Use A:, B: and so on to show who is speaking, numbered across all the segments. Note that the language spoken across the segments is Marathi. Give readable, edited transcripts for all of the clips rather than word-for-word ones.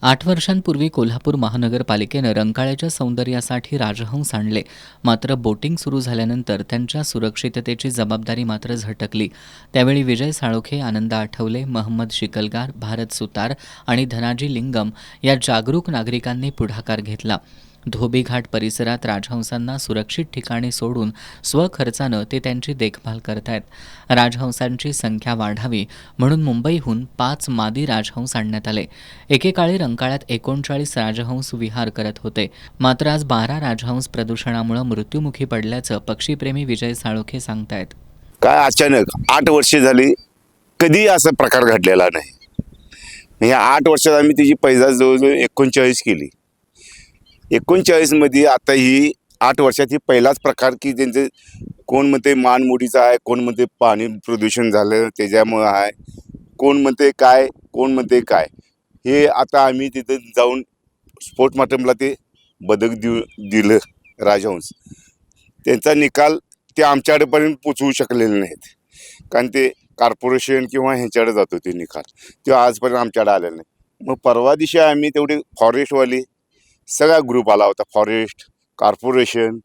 A: 8 वर्षांपूर्वी कोल्हापूर महानगरपालिकेनं रंकाळ्याच्या सौंदर्यासाठी राजहंस आणले. मात्र बोटिंग सुरू झाल्यानंतर त्यांच्या सुरक्षिततेची जबाबदारी मात्र झटकली. त्यावेळी विजय साळोखे, आनंद आठवले, महम्मद शिकलगार, भारत सुतार आणि धनाजी लिंगम या जागरूक नागरिकांनी पुढाकार घेतला. धोबीघाट परिसरात राजहंसांना सुरक्षित ठिकाणी सोडून स्वखर्चानं ते त्यांची देखभाल करतायत. राजहंसांची संख्या वाढावी म्हणून मुंबईहून 5 मादी राजहंस आणण्यात आले. एकेकाळी रंकाळ्यात 39 राजहंस विहार करत होते. मात्र आज 12 राजहंस प्रदूषणामुळे मृत्युमुखी पडल्याचं पक्षीप्रेमी विजय साळोखे सांगतायत.
B: काय अचानक 8 वर्षे झाली कधी असा प्रकार घडलेला नाही. या 8 वर्षात आम्ही तिची पैदास जवळजवळ 39 केली. 39 मध्ये आता ही 8 वर्षात ही पहिलाच प्रकार की त्यांचे कोण म्हणते मानमुडीचा आहे, कोण म्हणते पाणी प्रदूषण झालं त्याच्यामुळं आहे, कोण म्हणते काय, कोण म्हणते काय. हे आता आम्ही तिथं जाऊन पोस्टमार्टमला ते बदक दिलं राजहंस. त्यांचा निकाल ते आमच्याकडेपर्यंत पोचवू शकलेले नाहीत, कारण ते कॉर्पोरेशन किंवा ह्यांच्याकडे जातो ते निकाल. ते आजपर्यंत आमच्याकडे आलेला नाही. मग परवा दिवशी आम्ही तेवढे फॉरेस्टवाले सगळा ग्रुप आला होता. फॉरेस्ट, कॉर्पोरेशन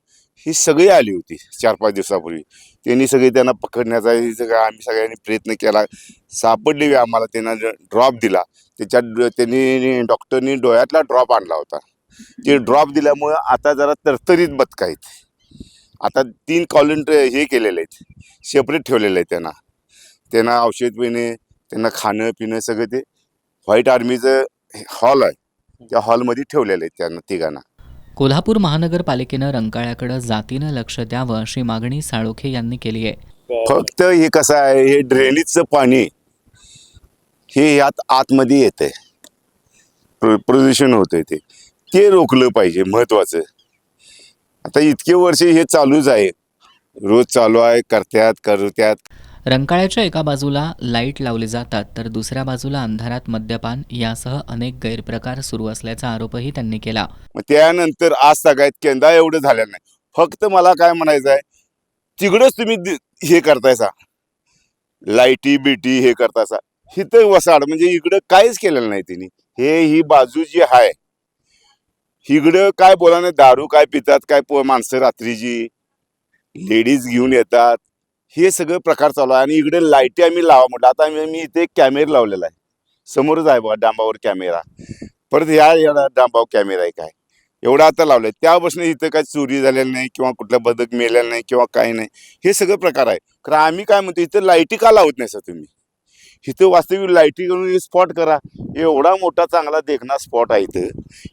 B: ही सगळी आली होती 4-5 दिवसापूर्वी. त्यांनी सगळे त्यांना पकडण्याचा सगळं आम्ही सगळ्यांनी प्रयत्न केला. सापडली आम्हाला. त्यांना ड्रॉप दिला. त्याच्यात त्यांनी डॉक्टरनी डोळ्यातला ड्रॉप आणला होता. ते ड्रॉप दिल्यामुळं आता जरा तरतरीत बदक आहेत. आता 3 कॉलनी हे केलेले आहेत, सेपरेट ठेवलेलं आहे त्यांना औषध पिणे, त्यांना खाणं पिणं सगळं ते व्हाईट आर्मीचं हॉल आहे त्या हॉलमध्ये ठेवलेलं आहे त्यांना तिघांना.
A: कोल्हापूर महानगरपालिकेनं रंकाळ्याकडे जातीनं लक्ष द्यावं अशी मागणी साळोखे यांनी केली आहे.
B: फक्त हे कसं आहे, हे ड्रेनेजचं पाणी हे यात आतमध्ये येतंय, प्रदूषण होतंय, ते रोखलं पाहिजे. महत्वाचं आता इतके वर्ष हे चालूच आहे, रोज चालू आहे, करत्यात.
A: रंकाळ्याच्या एका बाजूला लाईट लावले जातात तर दुसऱ्या बाजूला अंधारात मद्यपान यासह अनेक गैरप्रकार सुरू असल्याचा आरोपही त्यांनी केला.
B: मग त्यानंतर आज सगळ्यात केंदा एवढं झालेलं नाही. फक्त मला काय म्हणायचं आहे, तिकडंच तुम्ही हे करतायसा, लाईटी बिटी हे करतायसा, इथं वसाड म्हणजे इकडं काहीच केलेलं नाही तिने. ही बाजू जी आहे इकडं काय बोला नाही, दारू काय पितात, काय माणसं रात्रीची लेडीज घेऊन येतात, हे सगळं प्रकार चालू आहे. आणि इकडे लाईटी आम्ही लावा म्हटलं. आता मी इथे कॅमेरा लावलेला आहे, समोरच आहे बघा डांबावर कॅमेरा. परत या डांबावर कॅमेरा आहे काय एवढा आता लावलाय. त्यापासून इथं काय चोरी झालेली नाही किंवा कुठल्या बदक मेलेला नाही किंवा काही नाही. हे सगळं प्रकार आहे. कारण आम्ही काय म्हणतो, इथं लाईटी का लावत नाही सर तुम्ही? इथं वास्तविक लाईटी करून स्पॉट करा. एवढा मोठा चांगला देखणा स्पॉट आहे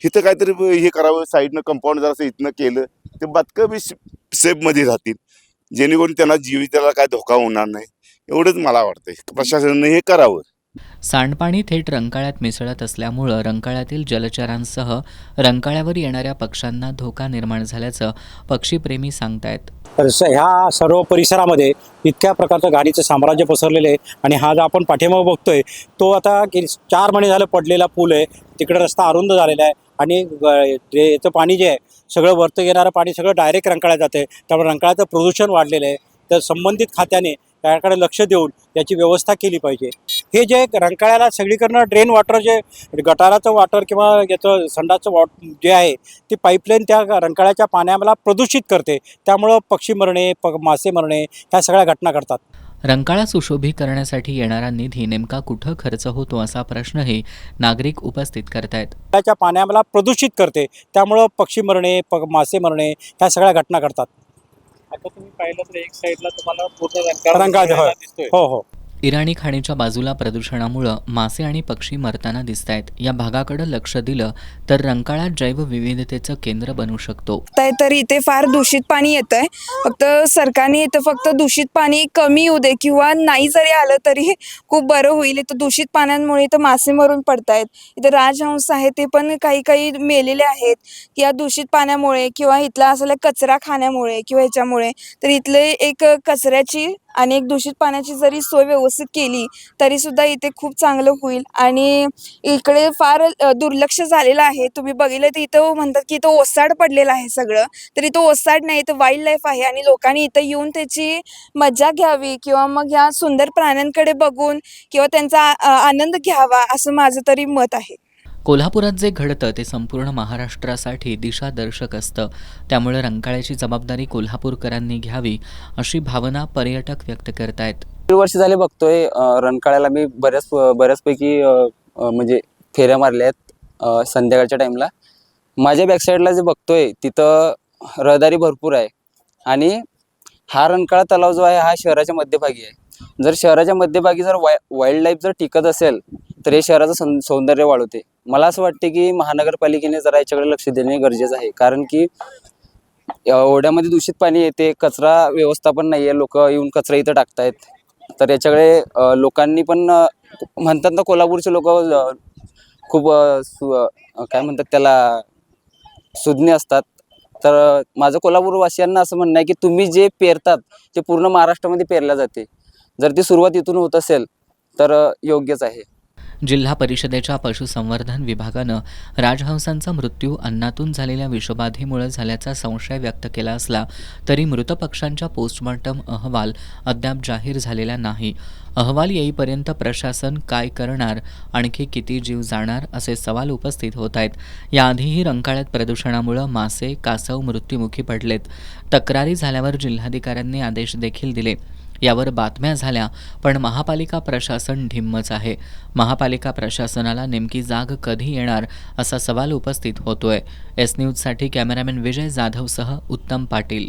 B: इथं काहीतरी हे करावं. साईडनं कंपाऊंड जरासं इथनं केलं ते बदकं बी सेफमध्ये राहतील, जेणेकरून त्यांना जीविताला काय धोका होणार नाही. एवढंच मला वाटतंय प्रशासनाने हे करावं.
A: सांडपाणी थेट रंकाळ्यात मिसळत असल्यामुळं रंकाळ्यातील जलचरांसह रंकाळ्यावर येणाऱ्या पक्ष्यांना धोका निर्माण झाल्याचं पक्षीप्रेमी सांगतायत.
C: तर ह्या सर्व परिसरामध्ये इतक्या प्रकारचं घाणीचं साम्राज्य पसरलेलं आहे. आणि हा जो आपण पाठीमागं बघतोय तो आता 4 महिने झालं पडलेला पूल आहे. तिकडे रस्ता अरुंद झालेला आहे आणि याचं पाणी जे आहे सगळं वरतं येणारं पाणी सगळं डायरेक्ट रंकाळ्यात जातं आहे. त्यामुळे रंकाळ्याचं प्रदूषण वाढलेलं आहे. तर संबंधित खात्याने त्याकडे लक्ष देऊन याची व्यवस्था केली पाहिजे. हे जे रंकाळ्याला सगळीकडनं ड्रेन वॉटर, जे गटाराचं वॉटर किंवा याचं संडाचं जे आहे ते पाईपलाईन त्या रंकाळ्याच्या पाण्याला प्रदूषित करते. त्यामुळं पक्षी मरणे, मासे मरणे ह्या सगळ्या घटना घडतात.
A: रंकाळा सुशोभी करण्यासाठी येणारा निधी नेमका कुठं खर्च होतो असा प्रश्नही नागरिक उपस्थित करतायत.
C: त्याच्या पाण्याला प्रदूषित करते. त्यामुळं पक्षी मरणे, मासे मरणे ह्या सगळ्या घटना घडतात.
D: आता तुम्ही पाहिलं तर एक साईडला तुम्हाला पूर्ण
C: रंकाळा दिसतोय. हो.
A: इराणी खाणीच्या बाजूला प्रदूषणामुळं मासे आणि पक्षी मरताना दिसतायत. या भागाकडे लक्ष दिलं तर रंकाळा जैवविविधतेचं केंद्र बनू शकतो.
E: तर इथे फार दूषित पाणी येतंय. फक्त सरकारने इथं फक्त दूषित पाणी कमी येऊ दे किंवा नाही जरी आलं तरी खूप बरं होईल. इथं दूषित पाण्यामुळे इथं मासे मरून पडतायत. इथं राजहंस आहे ते पण काही मेलेले आहेत या दूषित पाण्यामुळे किंवा इथला असलेला कचरा खाण्यामुळे किंवा ह्याच्यामुळे. तर इथले एक कचऱ्याची आणि एक दूषित पाण्याची जरी सोय व्यवस्थित केली तरी सुद्धा इथे खूप चांगलं होईल. आणि इकडे फार दुर्लक्ष झालेलं आहे. तुम्ही बघितलं तर इथं म्हणतात की इथं ओसाड पडलेलं आहे सगळं, तर इथं ओसाड नाही, इथं वाईल्ड लाईफ आहे. आणि लोकांनी इथं येऊन त्याची मजा घ्यावी किंवा मग ह्या सुंदर प्राण्यांकडे बघून किंवा त्यांचा आनंद घ्यावा असं माझं तरी मत आहे.
A: कोल्हापुरात जे घडतं ते संपूर्ण महाराष्ट्रासाठी दिशादर्शक असतं. त्यामुळे रंकाळ्याची जबाबदारी कोल्हापूरकरांनी घ्यावी अशी भावना पर्यटक व्यक्त करतायत.
F: दीड वर्ष झाले बघतोय रंकाळ्याला मी बऱ्याचपैकी म्हणजे फेऱ्या मारल्या आहेत संध्याकाळच्या टाईमला. माझ्या बॅकसाईडला जे बघतोय तिथं रहदारी भरपूर आहे आणि हा रंकाळा तलाव जो आहे हा शहराच्या मध्यभागी आहे. जर शहराच्या मध्यभागी जर वाईल्ड लाईफ जर टिकत असेल तर हे शहराचं सौंदर्य वाढवते. मला असं वाटते की महानगरपालिकेने जरा याच्याकडे लक्ष देणे गरजेचं आहे, कारण की ओढ्यामध्ये दूषित पाणी येते, कचरा व्यवस्थापन नाही आहे, लोक येऊन कचरा इथं टाकतायत. तर याच्याकडे लोकांनी पण म्हणतात ना, कोल्हापूरचे लोक खूप काय म्हणतात त्याला, सुज्ञ असतात. तर माझं कोल्हापूरवासियांना असं म्हणणं आहे की तुम्ही जे पेरतात ते पूर्ण महाराष्ट्रामध्ये पेरल्या जाते. जर ती सुरुवात इथून होत असेल तर योग्यच आहे.
A: जिल्हा परिषदेच्या पशुसंवर्धन विभागानं राजहंसांचा मृत्यू अन्नातून झालेल्या विषबाधेमुळे झाल्याचा संशय व्यक्त केला असला तरी मृत पक्ष्यांच्या पोस्टमॉर्टम अहवाल अद्याप जाहीर झालेला नाही. अहवाल येईपर्यंत प्रशासन काय करणार, आणखी किती जीव जाणार असे सवाल उपस्थित होत आहेत. याआधीही रंकाळ्यात प्रदूषणामुळे मासे, कासव मृत्युमुखी पडलेत. तक्रारी झाल्यावर जिल्हाधिकाऱ्यांनी आदेश देखील दिले. यावर बातम्या झाल्या, पण महापालिका प्रशासन ढिम्मच आहे. महापालिका प्रशासनाला नेमकी जाग कधी येणार असा सवाल उपस्थित होतोय. एस न्यूजसाठी कॅमेरामॅन विजय जाधवसह उत्तम पाटील.